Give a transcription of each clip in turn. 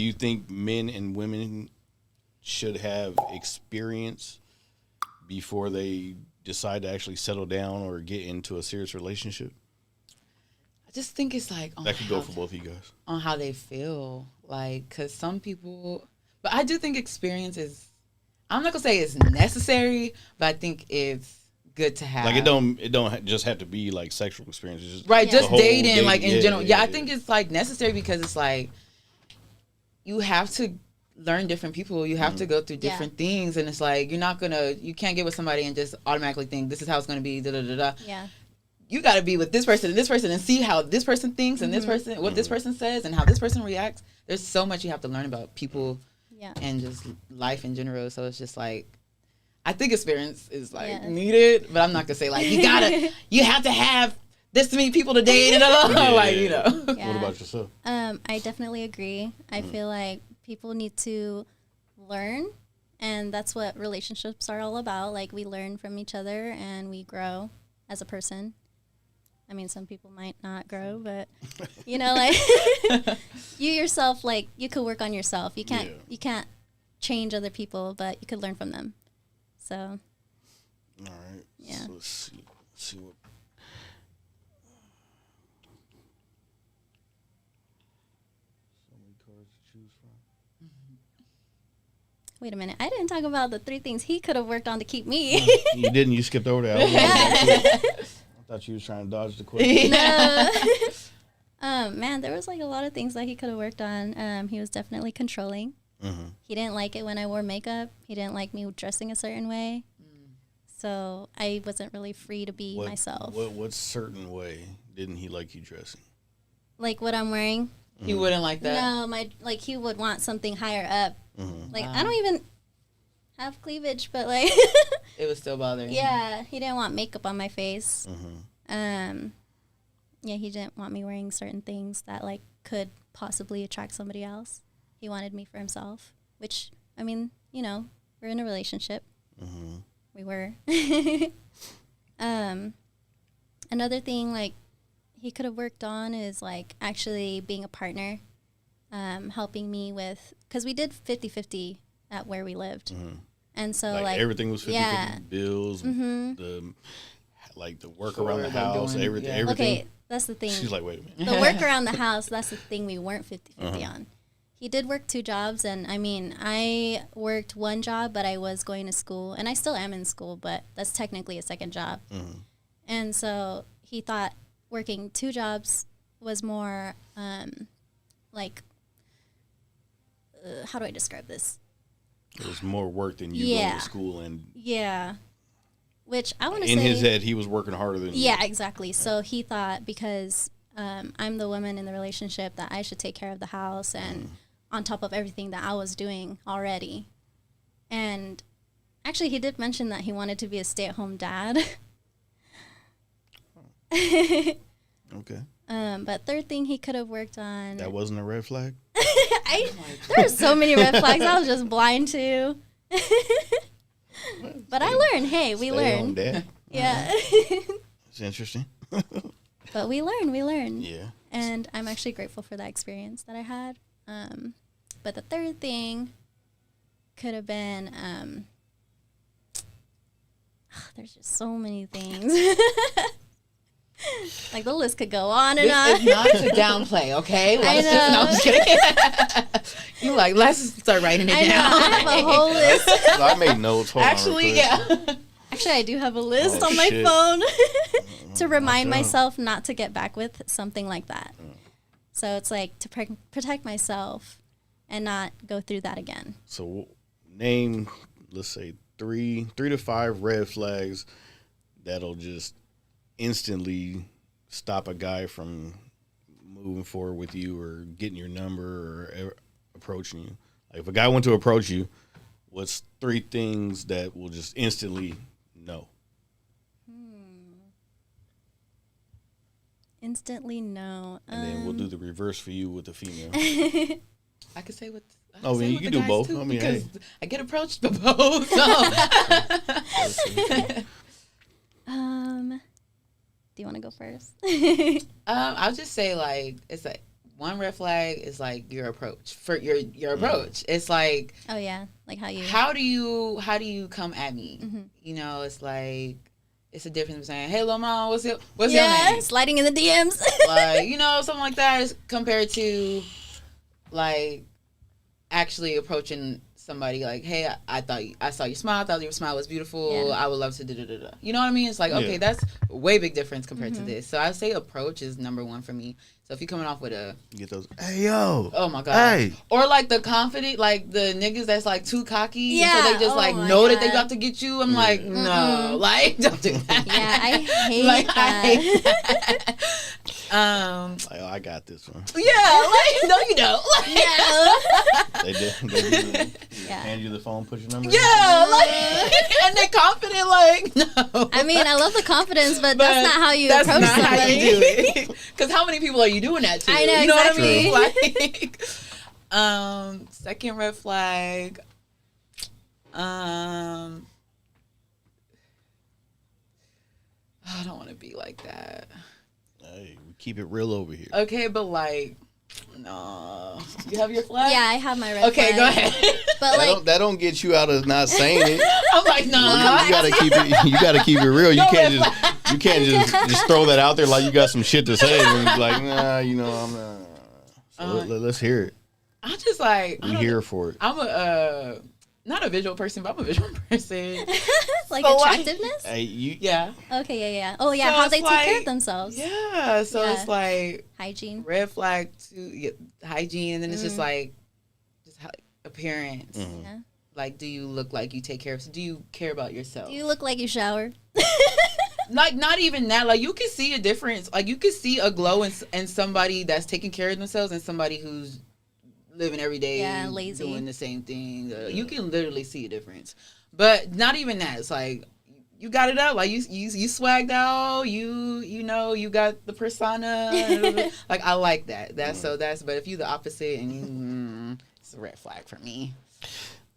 you think men and women should have experience before they decide to actually settle down or get into a serious relationship? I just think it's like that could go for both of you guys. On how they feel, like, because some people, but I do think experience is, I'm not gonna say it's necessary, but I think it's good to have. Like it don't just have to be like sexual experience. It's just right, just dating, like in general. Yeah, I think it's like necessary because it's like you have to learn different people. You have to go through different things, and it's like you can't get with somebody and just automatically think this is how it's gonna be. Da da da da. Yeah. You got to be with this person and see how this person thinks and this person, what this person says and how this person reacts. There's so much you have to learn about people and just life in general. So it's just like, I think experience is like needed, but I'm not gonna say like you have to have this many people to date and like, you know. Yeah. What about yourself? I definitely agree. I feel like people need to learn, and that's what relationships are all about. Like, we learn from each other and we grow as a person. I mean, some people might not grow, but you know, like you yourself, like you could work on yourself. You can't change other people, but you could learn from them. So, all right. Yeah. So let's see what. So many cards to choose from. Wait a minute. I didn't talk about the 3 things he could have worked on to keep me. You didn't. You skipped over that. I thought you was trying to dodge the question. No. Man, there was like a lot of things that he could have worked on. He was definitely controlling. Mm-hmm. He didn't like it when I wore makeup. He didn't like me dressing a certain way. So I wasn't really free to be myself. What certain way didn't he like you dressing? Like what I'm wearing. He wouldn't like that? No, he would want something higher up. Mm-hmm. Like, I don't even have cleavage, but like it was still bothering him. Yeah, he didn't want makeup on my face. Mm-hmm. Yeah, he didn't want me wearing certain things that like could possibly attract somebody else. He wanted me for himself, which, I mean, you know, we're in a relationship. Mm-hmm. We were. Another thing like he could have worked on is like actually being a partner, helping me with, because we did 50-50 at where we lived. Mm-hmm. And so like everything was 50-50, bills, the work around the house, everything. Okay, that's the thing. She's like, wait a minute. The work around the house, that's the thing we weren't 50-50 on. He did work 2 jobs, and I mean, I worked 1 job, but I was going to school, and I still am in school, but that's technically a second job. Mm-hmm. And so he thought working 2 jobs was more how do I describe this? It was more work than you going to school and which I want to say in his head he was working harder than you. Yeah, exactly. So he thought because I'm the woman in the relationship that I should take care of the house and on top of everything that I was doing already. And actually he did mention that he wanted to be a stay-at-home dad. Okay. But third thing he could have worked on. That wasn't a red flag? There are so many red flags I was just blind to. But I learned. Hey, we learned. Yeah. It's interesting. But we learn. Yeah. And I'm actually grateful for that experience that I had. But the third thing could have been, there's just so many things. Like the list could go on and on. It's not to downplay, okay? I know. No, I'm just kidding. You like, let's start writing it down. I have a whole list. I made notes. Actually, yeah. Actually, I do have a list on my phone to remind myself not to get back with something like that. So it's like to protect myself and not go through that again. So name, let's say, 3 to 5 red flags that'll just instantly stop a guy from moving forward with you or getting your number or approaching you. Like if a guy went to approach you, what's 3 things that will just instantly no? Instantly no. And then we'll do the reverse for you with the female. I could say what. I mean, you can do both. Too, I mean, hey. I get approached by both. So. Do you want to go first? I'll just say like it's like one red flag is like your approach for your approach. It's like, Oh yeah, like how do you come at me? You know, it's like it's a difference between saying, "Hey, little mom, what's your name?" Sliding in the DMs. Like, you know, something like that is compared to like actually approaching somebody like, "Hey, I saw you smile. I thought your smile was beautiful. Yeah. I would love to da da da da." You know what I mean? It's like, okay, that's a way big difference compared to this. So I would say approach is number one for me. So if you're coming off with a Get those. Hey yo. oh my god. Hey. Or like the confident, like the niggas that's like too cocky. Yeah. And so they just like my know that God. they got to get you. I'm like, no, like don't do that. Yeah, I hate like, that. I hate that. Like, oh, I got this one. Yeah, like no, you don't. Like, They did. Yeah. Hand you the phone, put your number. yeah, like, and they're confident. Like, no. I mean, I love the confidence, but that's not how you that's approach not somebody. how you do it. Because how many people are you doing that to? I know, you know exactly. what I mean? Like, second red flag. I don't want to be like that. Hey, we keep it real over here. Okay, but like, no. You have your flag? Yeah, I have my red Okay, flag. go ahead. But like, That don't get you out of not saying it. I'm like, no. You gotta keep it. You gotta keep it real. You can't just throw that out there like you got some shit to say and be like, nah, you know, I'm not. So let's hear it. I'm just like, We here for it. I'm a not a visual person, but I'm a visual person. like So, attractiveness. Hey, you. Yeah. Okay, yeah. Oh yeah, So how it's they take care like- of themselves. Yeah. So Yeah. it's like Hygiene. red flag to hygiene, and then it's just like appearance. Yeah. Like, do you look like you take care of? Do you care about yourself? Do you look like you shower? Like, not even that. Like, you can see a difference. Like, you can see a glow in somebody that's taking care of themselves and somebody who's living every day, Yeah, lazy. doing the same thing. You can literally see a difference. But not even that. It's like you got it up. Like you swagged out. You know you got the persona. Like, I like that. But if you the opposite and you, it's a red flag for me.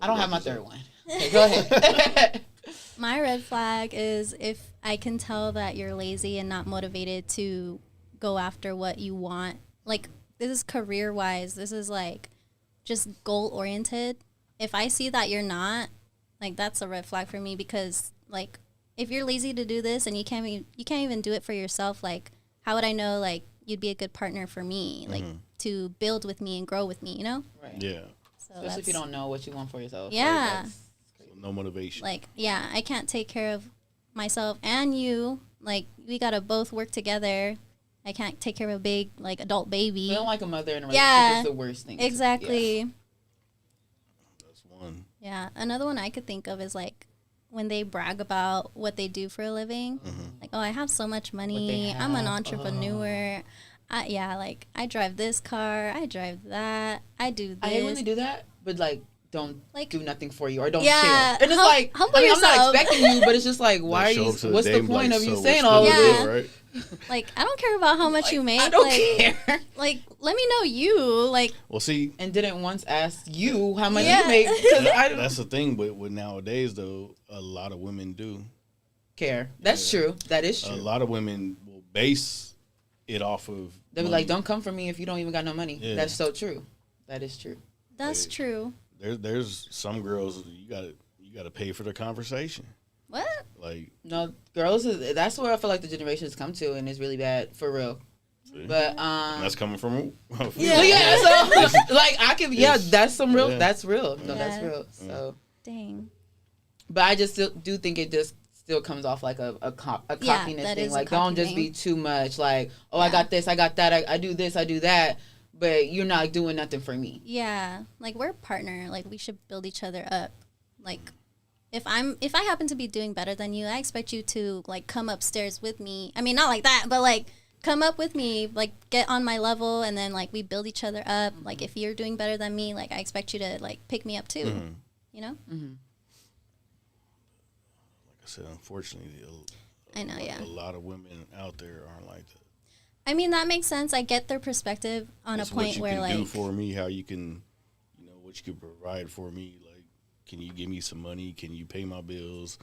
I don't have my third one. Okay, go ahead. My red flag is if I can tell that you're lazy and not motivated to go after what you want. Like, this is career-wise. This is, like, just goal-oriented. If I see that you're not, like, that's a red flag for me because, like, if you're lazy to do this and you can't even do it for yourself, like, how would I know, like, you'd be a good partner for me, like, to build with me and grow with me, you know? Right. Yeah. So Especially if you don't know what you want for yourself. Yeah. No motivation. Like, yeah, I can't take care of myself and you. Like, we gotta both work together. I can't take care of a big, like, adult baby. We don't like a mother in a relationship. Yeah. It's the worst thing. Exactly. Yeah. That's one. Yeah. Another one I could think of is, like, when they brag about what they do for a living. Like, oh, I have so much money. I'm an entrepreneur. Like, I drive this car. I drive that. I do this. I hate when they do that, but like don't Like, do nothing for you or don't yeah, share. And it's like, humble I mean, yourself. I'm not expecting you, but it's just like, why are you? What's the point of you saying all of Yeah. this? Right? Like, I don't care about how much you make. I don't like, care. Like, let me know you. Like, Well, see, And didn't once ask you how much Yeah. you make because I don't that's the thing. But with nowadays, though, a lot of women do. care. That's true. That is A true. lot of women will base it off of. They be money. like, don't come for me if you don't even got no money. Yeah. That's so true. That is true. that's Hey. true. There's some girls you gotta pay for the conversation. What? Like, No, girls, that's where I feel like the generation has come to, and it's really bad for real. see? But And that's coming from. yeah, so like I could, that's some real. Yeah. That's real. No, that's Yeah. real. So, Dang. but I just do think it just still comes off like a cockiness that thing. is a Like, cocky don't just thing. be too much. Like, oh, I Yeah. got this, I got that, I do this, I do that, but you're not doing nothing for me. Yeah, like, we're a partner. Like, we should build each other up. Like, if I happen to be doing better than you, I expect you to, like, come upstairs with me. I mean, not like that, but, like, come up with me, like, get on my level, and then, like, we build each other up. Like, if you're doing better than me, like, I expect you to, like, pick me up too. Mhm. You know? Mm-hmm. Like I said, unfortunately, I know, yeah. a lot of women out there aren't like that. I mean, that makes sense. I get their perspective on It's a point what you where, can like, do for me, how you can, what you can provide for me. Like, can you give me some money? Can you pay my bills?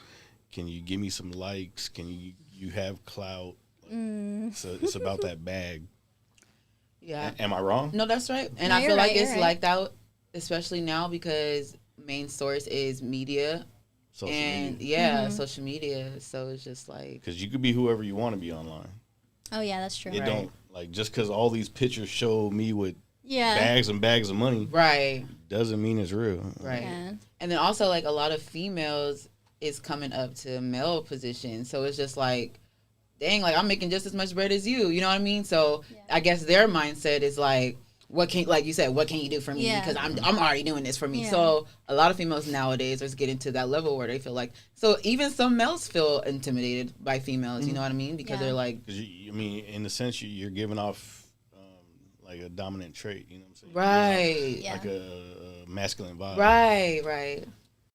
Can you give me some likes? Can you have clout? Like, Mm. it's about that bag. Yeah. Am I wrong? No, that's right. And No, I you're feel like right, it's you're right. like that, especially now because main source is media. Social And media. social media. So it's just like, Because you could be whoever you want to be online. Oh yeah, that's true. It Right. don't, like, just because all these pictures show me with Yeah. bags and bags of money right. doesn't mean it's real. Right. Yeah. And then also like a lot of females is coming up to male positions. So it's just like, dang, like I'm making just as much bread as you. You know what I mean? So Yeah. I guess their mindset is like, what can, like you said, what can you do for me? Yeah. Because I'm already doing this for me. Yeah. So a lot of females nowadays are getting to that level where they feel like, so even some males feel intimidated by females. You know what I mean? Because Yeah. they're like, Because, I mean, in the sense, you're giving off, like, a dominant trait. You know what I'm saying? right, Yeah. Like a masculine vibe. right, right.